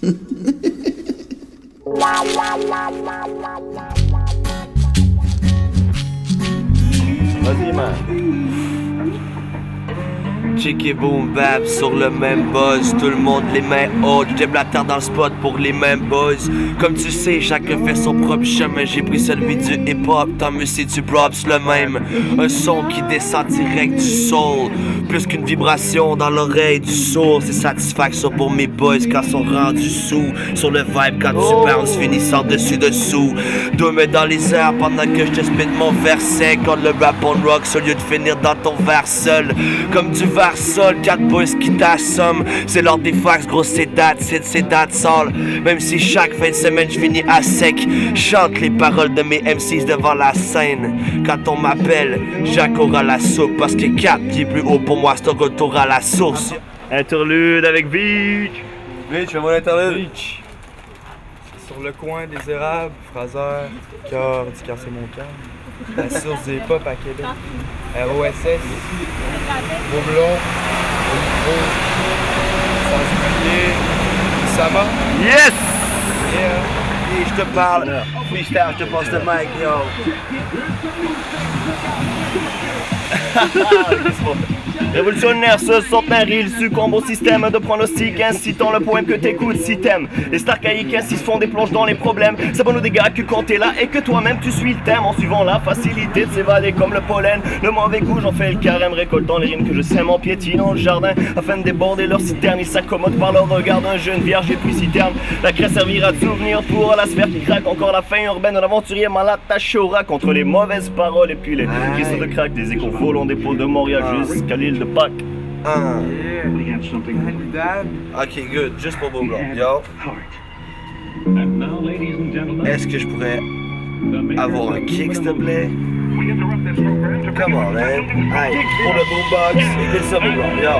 Vas-y, man. Chick et boom bap sur le même buzz, tout le monde les mains hautes, j'aime la terre dans le spot pour les mêmes boys. Comme tu sais, chacun fait son propre chemin, j'ai pris celui du hip-hop, tant mieux si tu props le même. Un son qui descend direct du soul, plus qu'une vibration dans l'oreille du sourd. C'est satisfaction pour mes boys quand sont rendus sous. Sur le vibe quand tu bounces, finissant dessus-dessous. Deux mains dans les airs pendant que je te spit mon verset. Quand le rap on rock, au lieu de finir dans ton verre seul. Comme du verre sol, 4 boys qui t'assomment. C'est l'ordre des fax, gros c'est date sale. Même si chaque fin de semaine je finis à sec, chante les paroles de mes MCs devant la scène. Quand on m'appelle, j'accours à la soupe. Parce que 4 pieds plus haut pour moi c'est un retour à la source. Interlude avec Beach. Beach, fais mon interlude. Beach. Sur le coin des érables, Fraser, cœur du quartier Montcalm. La source des pop à Québec. ROSS, Beaublon, au micro, sans oublier, Sama. Yes! Yeah. Et je te parle, freestyle, je te passe le mic, yo. Révolutionnaire se centenaire, il succombe au système de pronostic incitant le poème que t'écoutes si t'aimes. Les stars caïques ainsi se font des plonges dans les problèmes. C'est bon aux dégâts que quand t'es là et que toi-même tu suis le thème en suivant la facilité de s'évader comme le pollen. Le mauvais goût, j'en fais le carême, récoltant les rimes que je sème en piétinant le jardin afin de déborder leur citerne. Ils s'accommodent par leur regard d'un jeune vierge et puis citerne. La craie servira de souvenir pour la sphère qui craque. Encore la fin urbaine d'un aventurier mal attaché au rat contre les mauvaises paroles et puis les cris de craque des échos volants des pôles de Montréal jusqu'à l'île de Pâques. Ok, good, juste pour Beaublon. Yo. Est-ce que je pourrais avoir un kick, s'il te plaît? Come on, man. Hey, pour le boombox, écoute ça, Beaublon. Yo.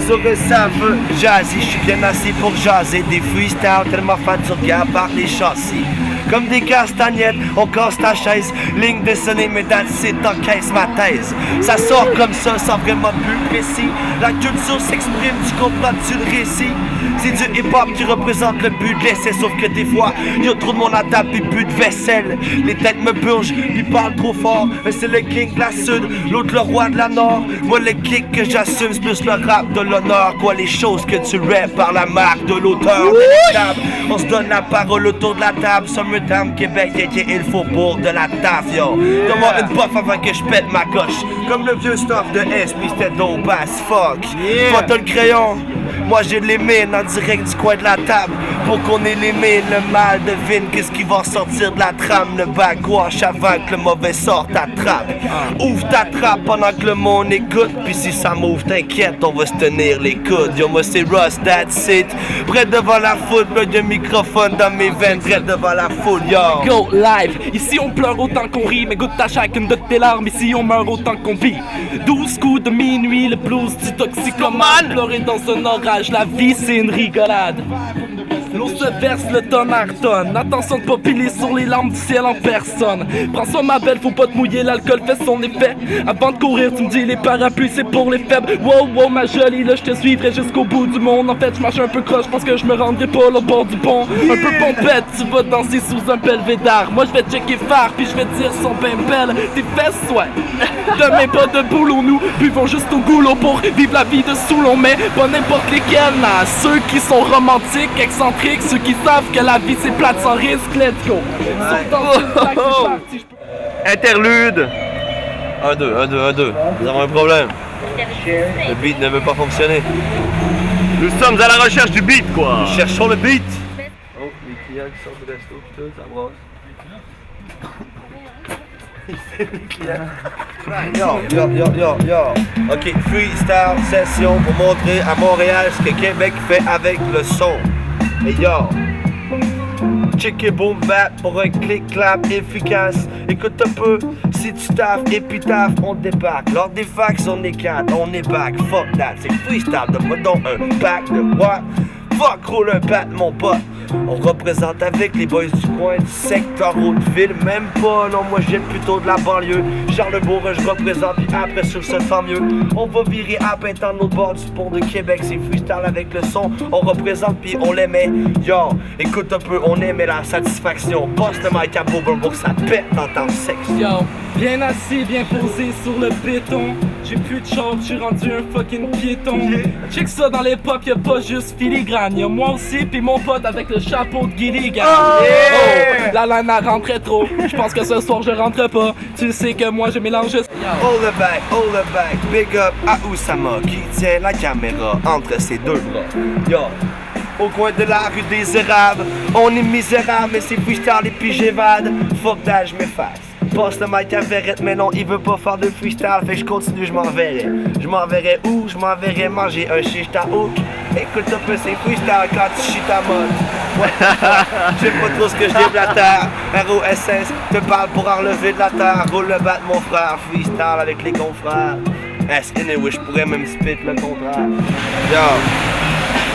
Sur que ça veut jazzy, je suis bien assis pour jaser. Des freestyles tellement fat sur gars par les châssis. Comme des castagnettes, on casse ta chaise. Ligne dessinée, mais c'est t'encaisse ma thèse. Ça sort comme ça, sans vraiment plus précis. La culture s'exprime, tu comprends-tu le récit? C'est du hip-hop qui représente le but de l'essai. Sauf que des fois, y'a trop de monde à table et plus de vaisselle. Les têtes me purgent, ils parlent trop fort. Mais c'est le king de la sud, l'autre le roi de la nord. Moi le kick que j'assume, c'est plus le rap de l'honneur. Quoi les choses que tu rappes par la marque de l'auteur de la table. On se donne la parole autour de la table. Summertime, Québec, il faut pour de la taf, yo. Donne-moi une puff avant que je pète ma coche. Comme le vieux stuff de SP, c'était dope as fuck. Toi t'as le crayon, moi j'ai les mines en direct du coin de la table. Pour qu'on ait les mines, le mal devine qu'est-ce qui va sortir de la trame. Le backwash avant que le mauvais sort ta trappe. Ouvre ta trappe pendant que le monde écoute. Puis si ça m'ouvre, t'inquiète, on va se tenir les coudes. Yo, moi c'est Russ, that's it. Près devant la foule, y'a un microphone dans mes veines. Près devant la foule, yo. Go live, ici on pleure autant qu'on rit. Mais goûte à chacune de tes larmes, ici on meurt autant qu'on vit. 12 coups de minuit, le blues du toxicomane. Pleurer dans un orage, la vie c'est une rigolade. L'eau se verse, le tonnerre tonne. Attention de pas piler sur les larmes du ciel en personne. Prends ça ma belle, faut pas te mouiller, l'alcool fait son effet. Avant de courir, tu me dis les parapluies c'est pour les faibles. Wow, wow ma jolie, là je te suivrai jusqu'au bout du monde. En fait je marche un peu croche, pense que je me rendrai pas au bord du pont. Un peu pompette, tu vas danser sous un belvédère. Moi je vais checker phare, puis je vais te dire sont ben belles. Tes fesses, ouais. Demain pas de boulot, nous buvons juste au goulot pour vivre la vie de Soulon. Mais pas n'importe lesquels, nah. Ceux qui sont romantiques, excentriques. Ceux qui savent que la vie c'est plate sans risque, let's go. Interlude. 1, 2, 1, 2, 1, 2. Nous avons un problème. Le beat ne veut pas fonctionner. Nous sommes à la recherche du beat, quoi. Cherchons le beat. Oh, les clients qui sortent de resto, pis tout, ça brasse. Yo. Ok, freestyle session pour montrer à Montréal ce que Québec fait avec le son. Et yo, check et boom bap pour un clic-clap efficace. Écoute un peu, si tu taffes épitaphe, on débarque. Lors des fax, on est 4, on est back. Fuck that, c'est freestyle, donne-moi donc un pack de what? Fuck, roule un bat, mon pote. On représente avec les boys du coin du secteur Haute-Ville. Même pas, non, moi je viens plutôt de la banlieue. Charlesbourg, je représente, puis après sur ça, tant mieux. On va virer à peine dans nos bords du pont de Québec. C'est freestyle avec le son, on représente, puis on l'aimait. Yo, écoute un peu, on aimait la satisfaction. Passe le mic à Bobo pour que ça pète dans ton sexe. Yo, bien assis, bien posé sur le béton. J'ai plus de chance, j'suis rendu un fucking piéton. Check ça dans l'époque, y'a pas juste filigrane. Y'a moi aussi, pis mon pote avec le chapeau de Gilligan. Oh, la laine a rentré trop. J'pense que ce soir je rentre pas. Tu sais que moi je mélange. Hold the back, big up à Oussama qui tient la caméra entre ses deux bras. Yo, au coin de la rue des Érables, on est misérable, mais c'est freestyle et puis j'évade. Fuck that, je m'efface. Passe le mic à Verrette, mais non, il veut pas faire de freestyle, fait que je continue, je m'en verrai. Je m'en verrai où? Je m'en verrai manger un shish taouk. Écoute un peu, c'est freestyle quand tu chies ta mode. Ouais, je sais pas trop ce que je dis de la terre. ROSS, te parle pour enlever de la terre. Roule le bat, mon frère, freestyle avec les confrères. Anyway, je pourrais même spit le contraire. Yo.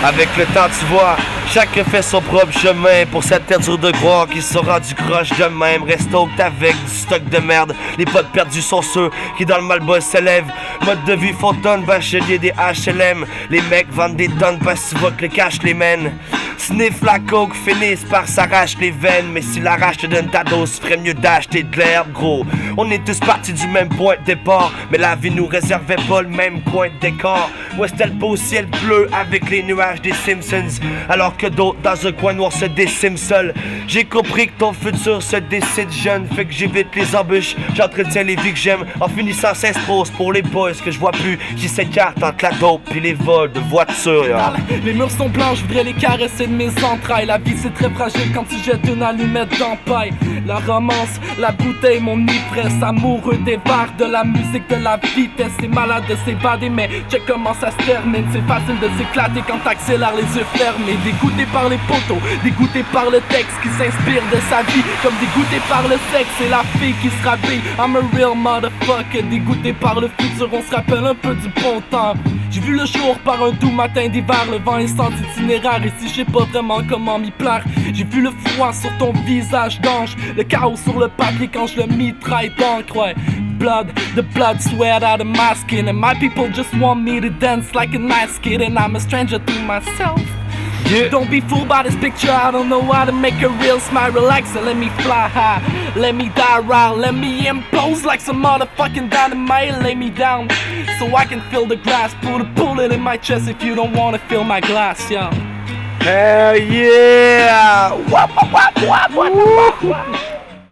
Avec le temps, tu vois, chacun fait son propre chemin. Pour cette terre dure de croire qu'ils sont rendus croches de même. Reste octe avec du stock de merde. Les potes perdus sont ceux qui dans le malbas s'élèvent. Mode de vie fontaine, bachelier des HLM. Les mecs vendent des tonnes parce que tu vois que le cash les mène. Sniff la coke, finissent par s'arracher les veines. Mais si l'arrache te donne ta dose, ferait mieux d'acheter de l'herbe, gros. On est tous partis du même point de départ, mais la vie nous réservait pas le même coin de décor. Moi c'était le beau ciel bleu avec les nuages des Simpsons, alors que d'autres dans un coin noir se déciment seuls. J'ai compris que ton futur se décide jeune, fait que j'évite les embûches, j'entretiens les vies que j'aime. En finissant s'instrose pour les boys que je vois plus, qui s'écartent entre la dope et les vols de voitures. Les murs sont blancs, je voudrais les caresser de mes entrailles. La vie c'est très fragile quand tu jettes une allumette dans paille. La romance, la bouteille, mon ivresse, amoureux des verres, de la musique, de la vitesse. C'est malade de s'évader, mais check comment ça se termine. C'est facile de s'éclater quand t'accélères les yeux fermés. Dégoûté par les poteaux, dégoûté par le texte qui s'inspire de sa vie, comme dégoûté par le sexe. C'est la fille qui se rhabille, I'm a real motherfucker. Dégoûté par le futur, on se rappelle un peu du bon temps. J'ai vu le jour par un doux matin d'hiver, le vent est sans itinéraire. Et si je sais pas vraiment comment m'y plaire, j'ai vu le froid sur ton visage d'ange, le chaos sur le papier quand je le mitraille d'encre. Ouais. Blood, the blood sweat out of my skin, and my people just want me to dance like a nice kid, and I'm a stranger to myself. Yeah. Don't be fooled by this picture, I don't know how to make a real smile. Relax and let me fly high, let me die right, let me impose like some motherfucking dynamite. Lay me down so I can feel the grass, put a bullet in my chest if you don't wanna fill my glass, yeah. Hell yeah! Wap, wap, wap, wap, wap, wap.